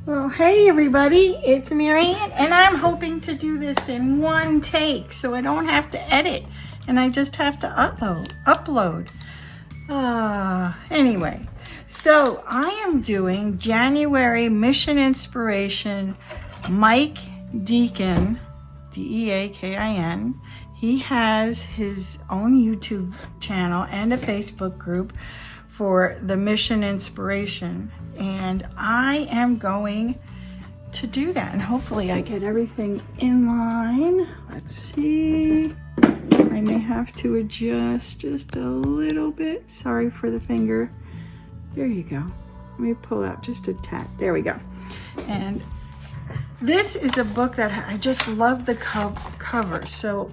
Well, hey everybody, it's Maryanne, and I'm hoping to do this in one take so I don't have to edit and I just have to upload. Anyway, so I am doing January Mission Inspiration. Mike Deakin, D-E-A-K-I-N. He has his own YouTube channel and a Facebook group for the Mission Inspiration, and I am going to do that, and hopefully I get everything in line. Let's see, I may have to adjust just a little bit. Sorry for the finger. There you go. Let me pull out just a tad. There we go. And this is a book that I just love the cover. So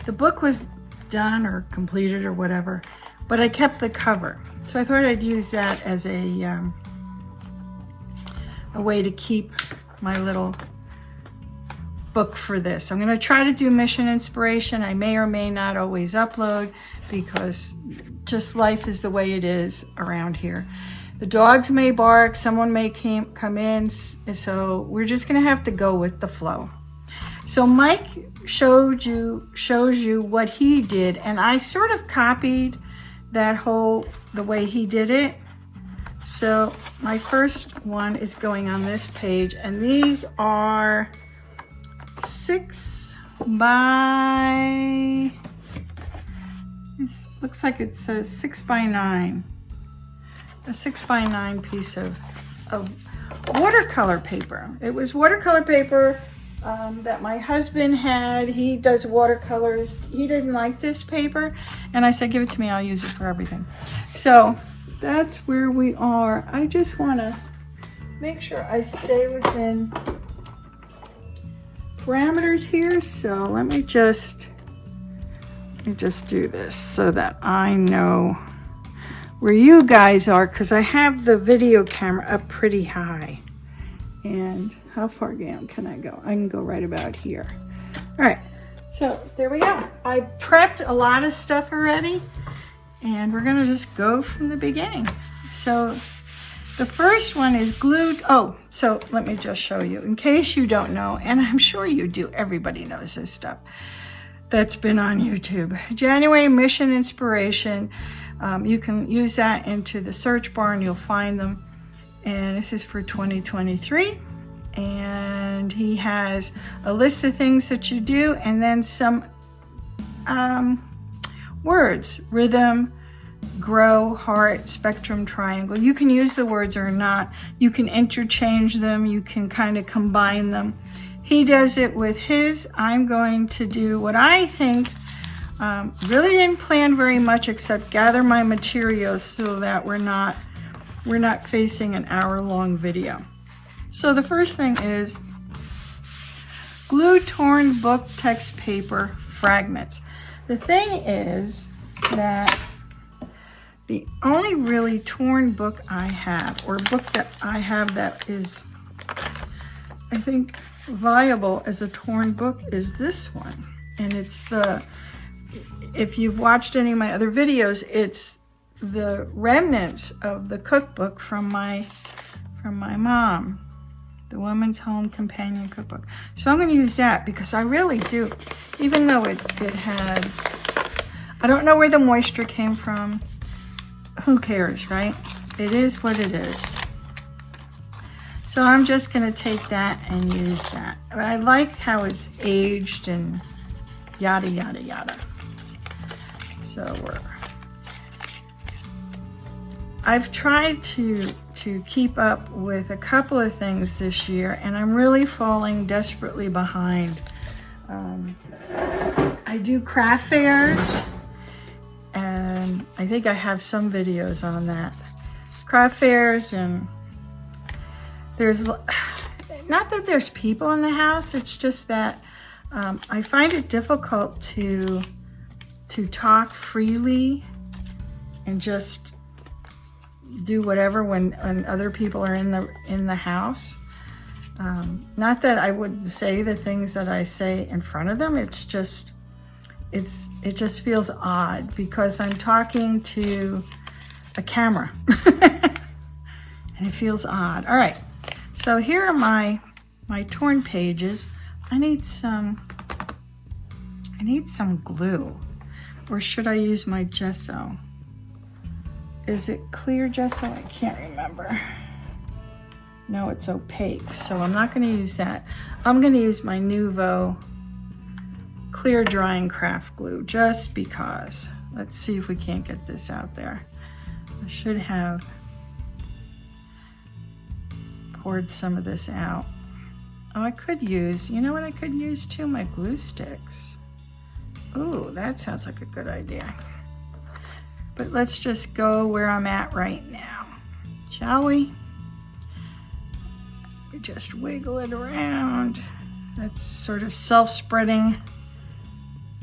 the book was done or completed or whatever, but I kept the cover. So I thought I'd use that as a way to keep my little book for this. I'm going to try to do Mission Inspiration. I may or may not always upload because just life is the way it is around here. The dogs may bark, someone may come in, so we're just going to have to go with the flow. So Mike shows you what he did, and I sort of copied that the way he did it. So my first one is going on this page, and these are 6 by, this looks like it says 6 by 9. A 6 by 9 piece of watercolor paper. It was watercolor paper that my husband had. He does watercolors. He didn't like this paper, and I said, give it to me, I'll use it for everything. So that's where we are. I just want to make sure I stay within parameters here. So let me just do this so that I know where you guys are, because I have the video camera up pretty high. And how far down can I go? I can go right about here. All right, so there we go. I prepped a lot of stuff already, and we're gonna just go from the beginning. So the first one is glued. Oh, so let me just show you, in case you don't know, and I'm sure you do, everybody knows this stuff that's been on YouTube. January Mission Inspiration. You can use that into the search bar and you'll find them. And this is for 2023. And he has a list of things that you do, and then some words: rhythm, grow, heart, spectrum, triangle. You can use the words or not. You can interchange them. You can kind of combine them. He does it with his. I'm going to do what I think. Really didn't plan very much except gather my materials so that we're not facing an hour-long video. So the first thing is glue torn book text paper fragments. The thing is that the only really torn book I have, or book that I have that is, I think, viable as a torn book, is this one. And it's if you've watched any of my other videos, it's the remnants of the cookbook from my mom, the Woman's Home Companion Cookbook. So I'm going to use that because I really do, even though it had, I don't know where the moisture came from. Who cares, right? It is what it is. So I'm just going to take that and use that. I like how it's aged and yada, yada, yada. So I've tried to keep up with a couple of things this year, and I'm really falling desperately behind. I do craft fairs, and I think I have some videos on that. Craft fairs, and there's, not that there's people in the house, it's just that I find it difficult to talk freely and just do whatever when other people are in the house. Not that I wouldn't say the things that I say in front of them. It's just it just feels odd because I'm talking to a camera and it feels odd. All right, So here are my torn pages. I need some glue. Or should I use my gesso? Is it clear gesso? I can't remember. No, it's opaque, so I'm not going to use that. I'm going to use my Nuvo clear drying craft glue just because. Let's see if we can't get this out there. I should have poured some of this out. Oh, I could use, you know what I could use too? My glue sticks. Ooh, that sounds like a good idea. But let's just go where I'm at right now, shall we? We just wiggle it around. That's sort of self-spreading.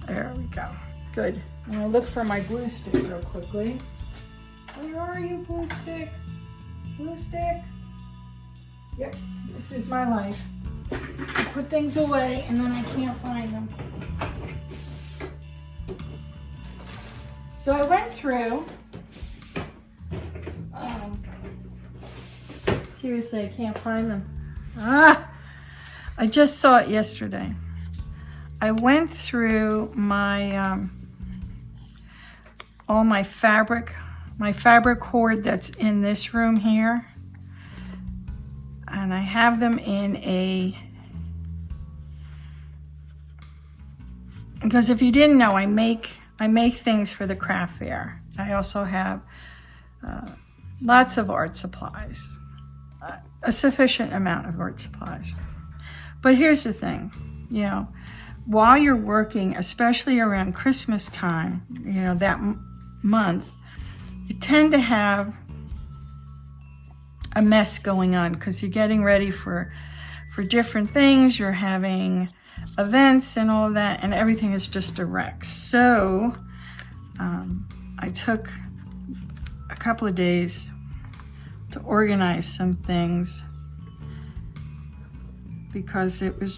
There we go. Good. I'm gonna look for my glue stick real quickly. Where are you, glue stick? Glue stick? Yep, this is my life. I put things away and then I can't find them. So I went through, seriously, I can't find them. I just saw it yesterday. I went through my, all my fabric cord that's in this room here. And I have them in because if you didn't know, I make things for the craft fair. I also have lots of art supplies, a sufficient amount of art supplies. But here's the thing, you know, while you're working, especially around Christmas time, you know, that month, you tend to have a mess going on because you're getting ready for different things. You're having events and all of that, and everything is just a wreck. So I took a couple of days to organize some things because it was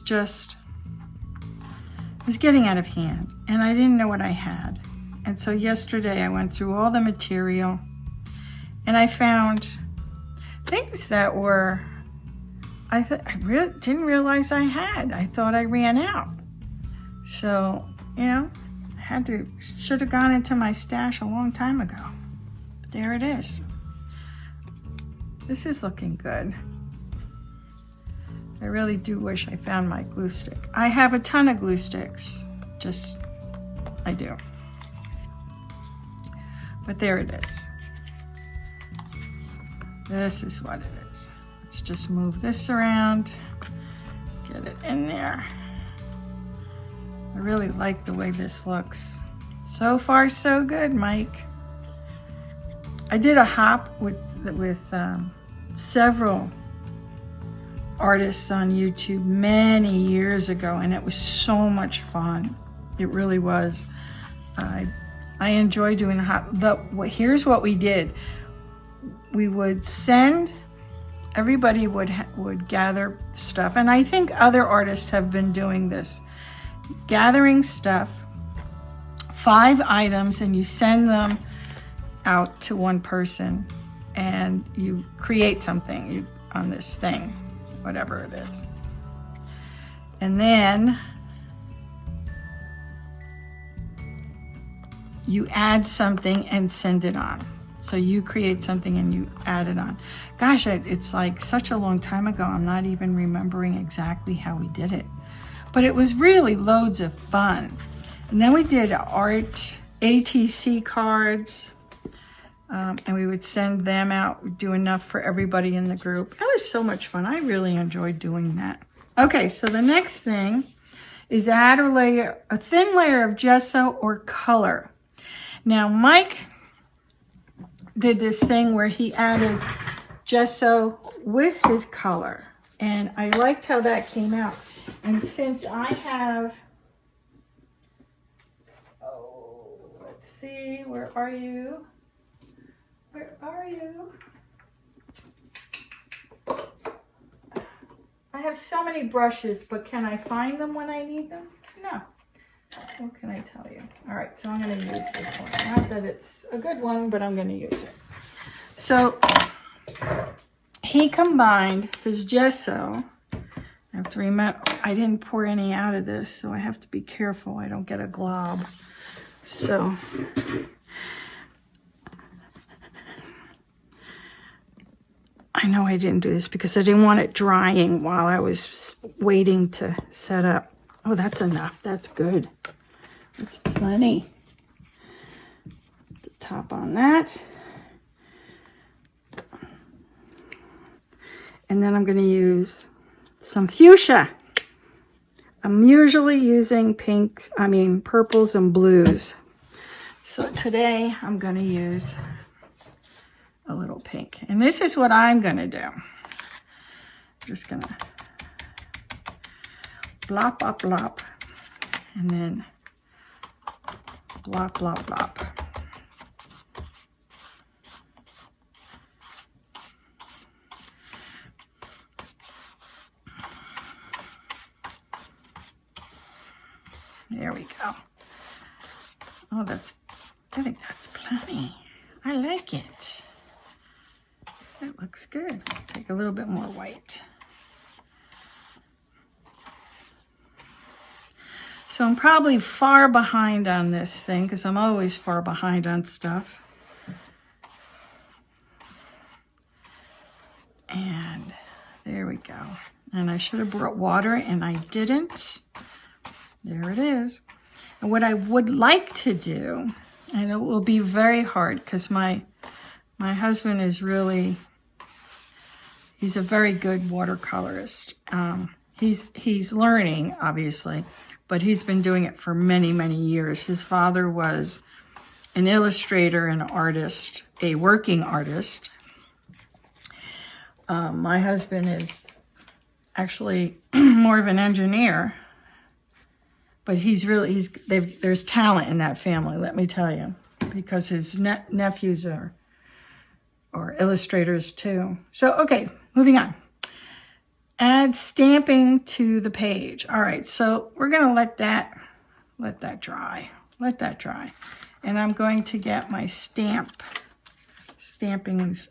getting out of hand and I didn't know what I had. And so yesterday I went through all the material and I found things that were I really didn't realize I had. I thought I ran out. So, you know, should have gone into my stash a long time ago. But there it is. This is looking good. I really do wish I found my glue stick. I have a ton of glue sticks. I do. But there it is. This is what it is. Let's just move this around, get it in there. I really like the way this looks. So far, so good, Mike. I did a hop with several artists on YouTube many years ago, and it was so much fun. It really was. I enjoy doing a hop. Here's what we did. We would send. Everybody would gather stuff, and I think other artists have been doing this. Gathering stuff, 5 items, and you send them out to one person, and you create something on this thing, whatever it is. And then you add something and send it on. So you create something and you add it on. Gosh, it's like such a long time ago. I'm not even remembering exactly how we did it. But it was really loads of fun. And then we did art ATC cards. And we would send them out. We'd do enough for everybody in the group. That was so much fun. I really enjoyed doing that. Okay, so the next thing is add a thin layer of gesso or color. Now, Mike did this thing where he added gesso with his color, and I liked how that came out. And since I have, let's see, where are you? Where are you? I have so many brushes, but can I find them when I need them? No. What can I tell you? All right, so I'm going to use this one. Not that it's a good one, but I'm going to use it. So he combined his gesso. I have to remember, I didn't pour any out of this, so I have to be careful I don't get a glob. So, I know I didn't do this because I didn't want it drying while I was waiting to set up. Oh, that's enough. That's good. That's plenty. The top on that. And then I'm going to use some fuchsia. I'm usually using purples and blues. So today I'm going to use a little pink. And this is what I'm going to do. I'm just going to blop, blop, blop. And then blop, blop, blop. There we go. Oh, I think that's plenty. I like it. That looks good. Take a little bit more white. So I'm probably far behind on this thing because I'm always far behind on stuff. And there we go. And I should have brought water and I didn't. There it is. And what I would like to do, and it will be very hard because my husband is he's a very good watercolorist. He's learning, obviously, but he's been doing it for many, many years. His father was an illustrator, an artist, a working artist. My husband is actually more of an engineer. But there's talent in that family, let me tell you, because his nephews are illustrators too. So, okay, moving on. Add stamping to the page. All right, so we're gonna let that dry. Let that dry. And I'm going to get my stampings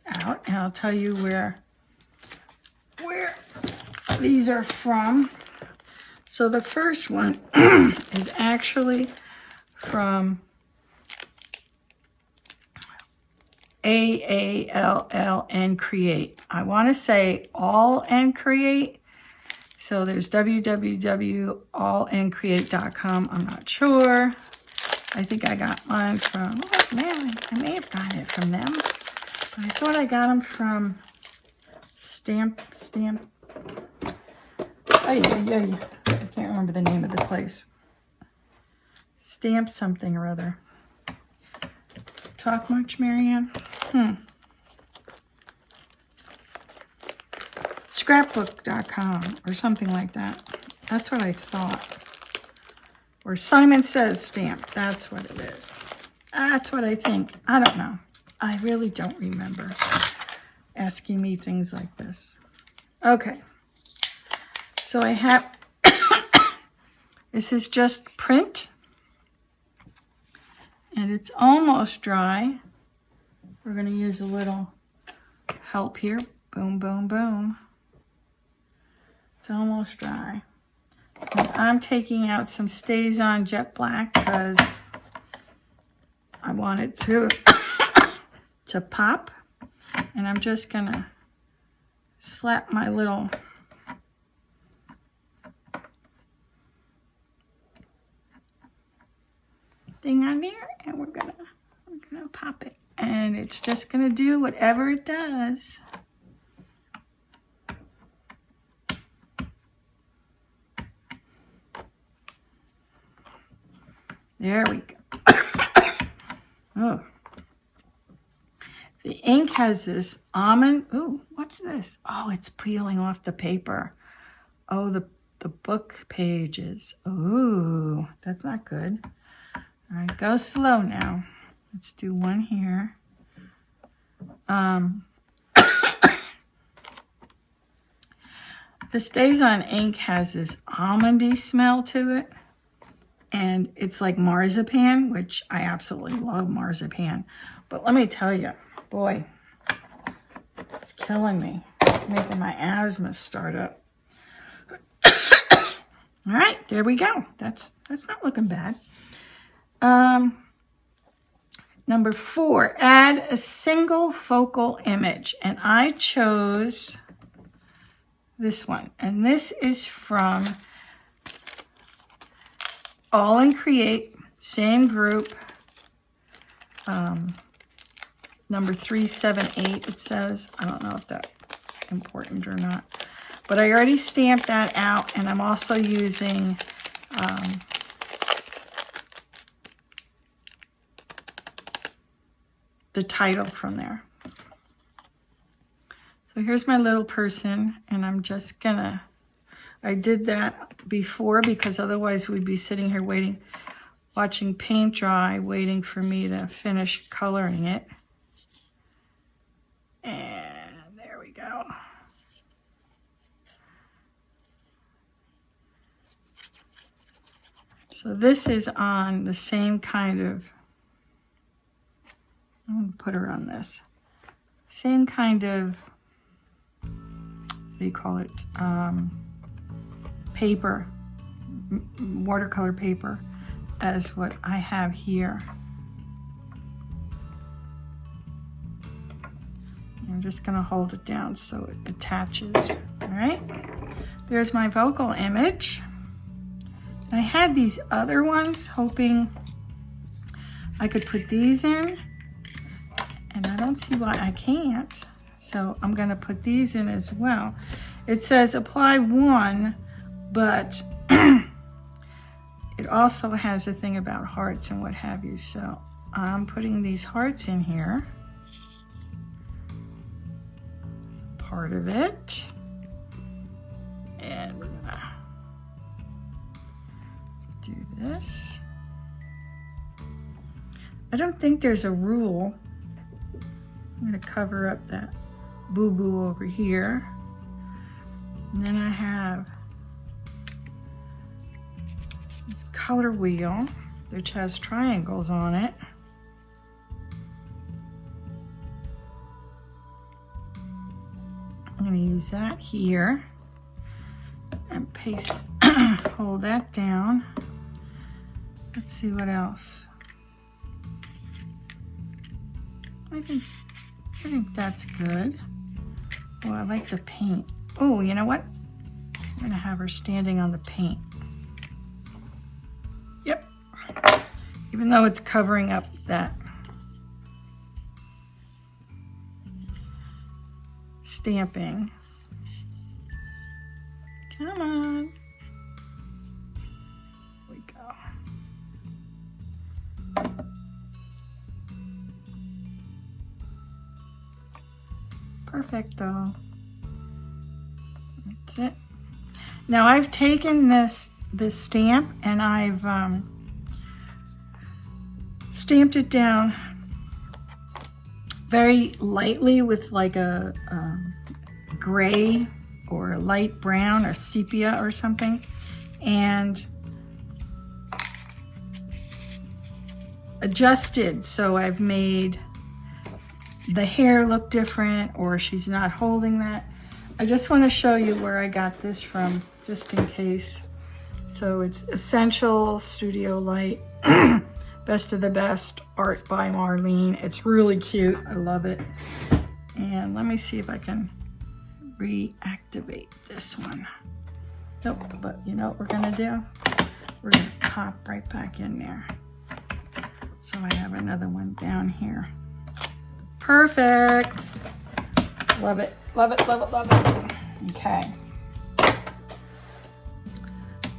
out, and I'll tell you where these are from. So the first one is actually from AALL and Create. I want to say All and Create. So there's www.allandcreate.com. I'm not sure. I think I got mine from, oh man, I may have gotten it from them. But I thought I got them from Stamp. I can't remember the name of the place. Stamp something or other. Talk much, Maryanne? Scrapbook.com or something like that. That's what I thought. Or Simon Says Stamp. That's what it is. That's what I think. I don't know. I really don't remember asking me things like this. Okay. So I have, this is just print, and it's almost dry. We're going to use a little help here. Boom, boom, boom. It's almost dry. And I'm taking out some Stays On Jet Black because I want it to, to pop. And I'm just going to slap my little thing on there, and we're gonna pop it, and it's just gonna do whatever it does. There we go. Oh, the ink has this almond. Ooh, what's this? Oh, it's peeling off the paper. Oh, the book pages. Ooh, that's not good. All right, go slow now. Let's do one here. The Stays On ink has this almondy smell to it. And it's like marzipan, which I absolutely love marzipan. But let me tell you, boy, it's killing me. It's making my asthma start up. All right, there we go. That's not looking bad. Number 4, add a single focal image. And I chose this one. And this is from All in Create, same group. Number 378, it says. I don't know if that's important or not. But I already stamped that out, and I'm also using the title from there. So here's my little person, and I'm just gonna, I did that before because otherwise we'd be sitting here waiting, watching paint dry, waiting for me to finish coloring it. And there we go. So this is on the same kind of, I'm going to put her on this, same kind of, what do you call it, paper, watercolor paper, as what I have here. I'm just going to hold it down so it attaches. All right, there's my vocal image. I had these other ones hoping I could put these in, and I don't see why I can't. So I'm going to put these in as well. It says apply one, but it also has a thing about hearts and what have you. So I'm putting these hearts in here. Part of it. And we're gonna do this. I don't think there's a rule. I'm gonna cover up that boo-boo over here. And then I have this color wheel, which has triangles on it. I'm gonna use that here and paste, hold that down. Let's see what else. I think that's good. Oh, I like the paint. Oh, you know what? I'm gonna have her standing on the paint. Yep. Even though it's covering up that stamping. Come on. Here we go. Perfecto. That's it. Now I've taken this stamp and I've stamped it down very lightly with like a gray or a light brown or sepia or something, and adjusted so I've made the hair look different, or she's not holding that. I just want to show you where I got this from, just in case. So it's Essential Studio Light, Best of the Best, art by Marlene. It's really cute. I love it. And let me see if I can reactivate this one. Nope, but you know what we're gonna do? We're gonna pop right back in there. So I have another one down here. Perfect. Love it, love it, love it, love it. Okay.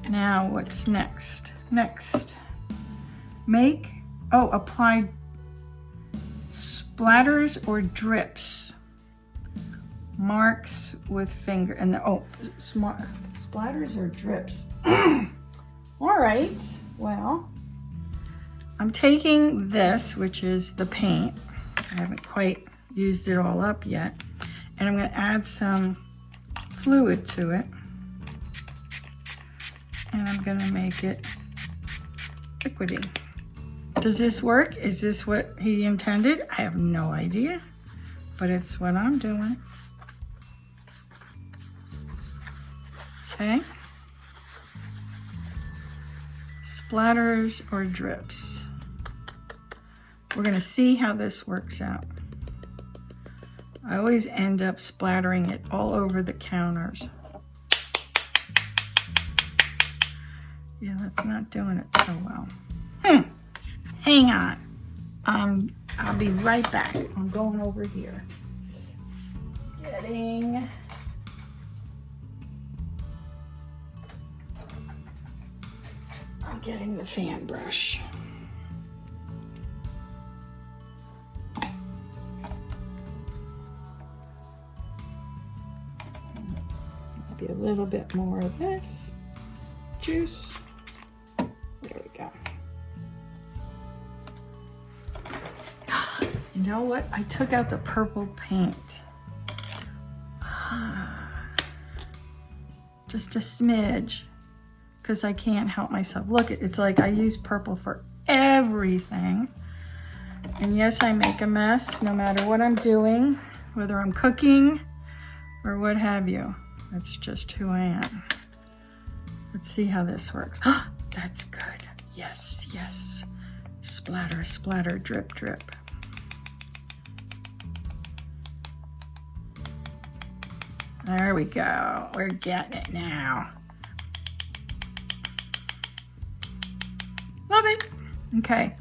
Now what's next? Next, apply splatters or drips. Marks with finger, and splatters or drips. All right, well, I'm taking this, which is the paint. I haven't quite used it all up yet. And I'm going to add some fluid to it. And I'm going to make it liquidy. Does this work? Is this what he intended? I have no idea, but it's what I'm doing. Okay. Splatters or drips. We're going to see how this works out. I always end up splattering it all over the counters. Yeah, that's not doing it so well. Hang on. I'll be right back. I'm going over here. I'm getting the fan brush. Maybe a little bit more of this juice. There we go. You know what? I took out the purple paint. Just a smidge, because I can't help myself. Look, it's like I use purple for everything. And yes, I make a mess no matter what I'm doing, whether I'm cooking or what have you. That's just who I am. Let's see how this works. That's good. Yes, yes. Splatter, splatter, drip, drip. There we go. We're getting it now. Love it. Okay.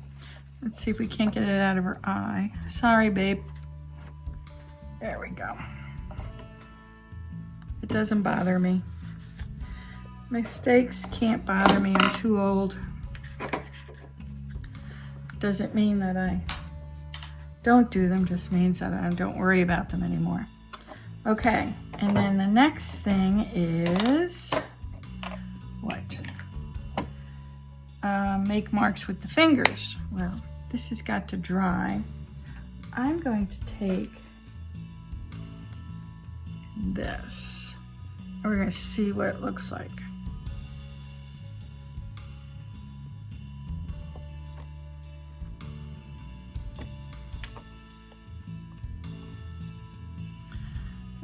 Let's see if we can't get it out of her eye. Sorry, babe. There we go. It doesn't bother me. Mistakes can't bother me. I'm too old. Doesn't mean that I don't do them. Just means that I don't worry about them anymore. Okay, and then the next thing is what? Make marks with the fingers. Well, this has got to dry. I'm going to take this, and we're going to see what it looks like.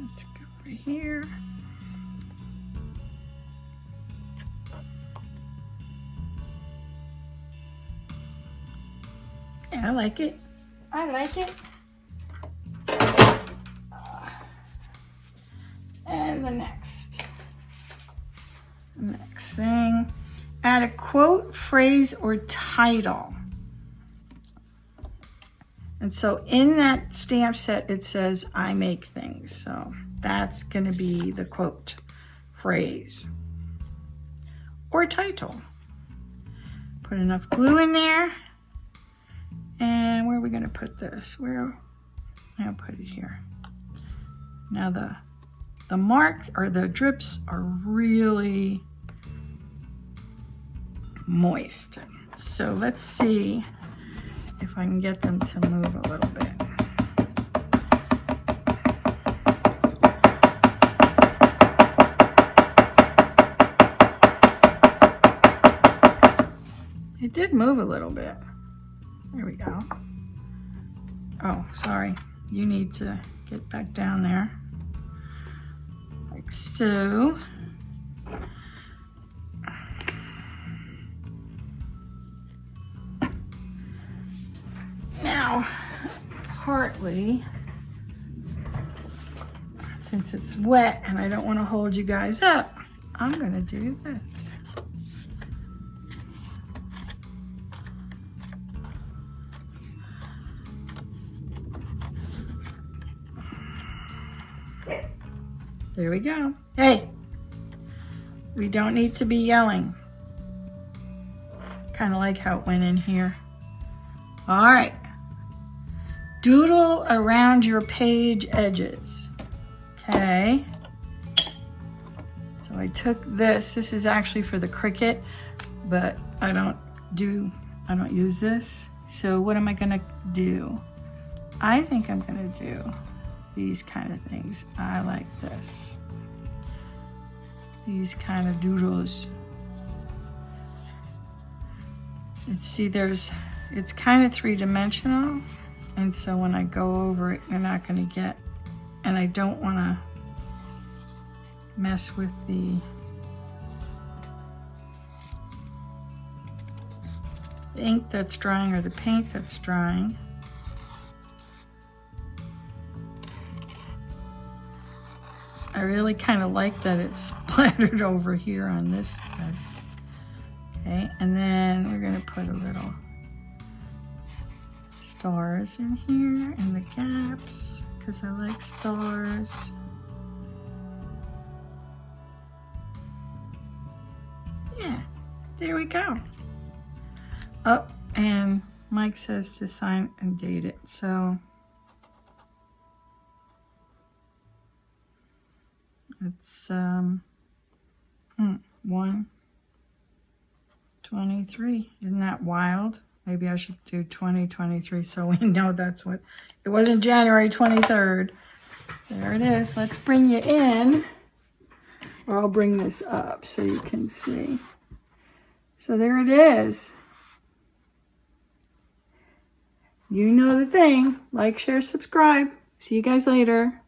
Let's go over here. Yeah, I like it. I like it. And the next thing, add a quote, phrase, or title. And so in that stamp set, it says, I make things. So that's going to be the quote, phrase, or title. Put enough glue in there. And where are we going to put this? I'll put it here. Now the marks or the drips are really moist. So let's see if I can get them to move a little bit. It did move a little bit. There we go. Oh, sorry. You need to get back down there. Like so. Now, partly, since it's wet and I don't want to hold you guys up, I'm going to do this. There we go. Hey, we don't need to be yelling. Kind of like how it went in here. All right. Doodle around your page edges. Okay. So I took this. This is actually for the Cricut, but I don't use this. So what am I gonna do? I think I'm gonna do these kind of things. I like this. These kind of doodles. See, it's kind of three-dimensional, and so when I go over it, you're not going to get, and I don't want to mess with the the ink that's drying or the paint that's drying. I really kind of like that it's splattered over here on this side. Okay, and then we're going to put a little stars in here and the gaps because I like stars. Yeah, there we go. Oh, and Mike says to sign and date it, so it's 1/23. Isn't that wild? Maybe I should do 2023 so we know that's what it wasn't. January 23rd. There it is. Let's bring you in, or I'll bring this up so you can see. So there it is. You know the thing. Like, share, subscribe. See you guys later.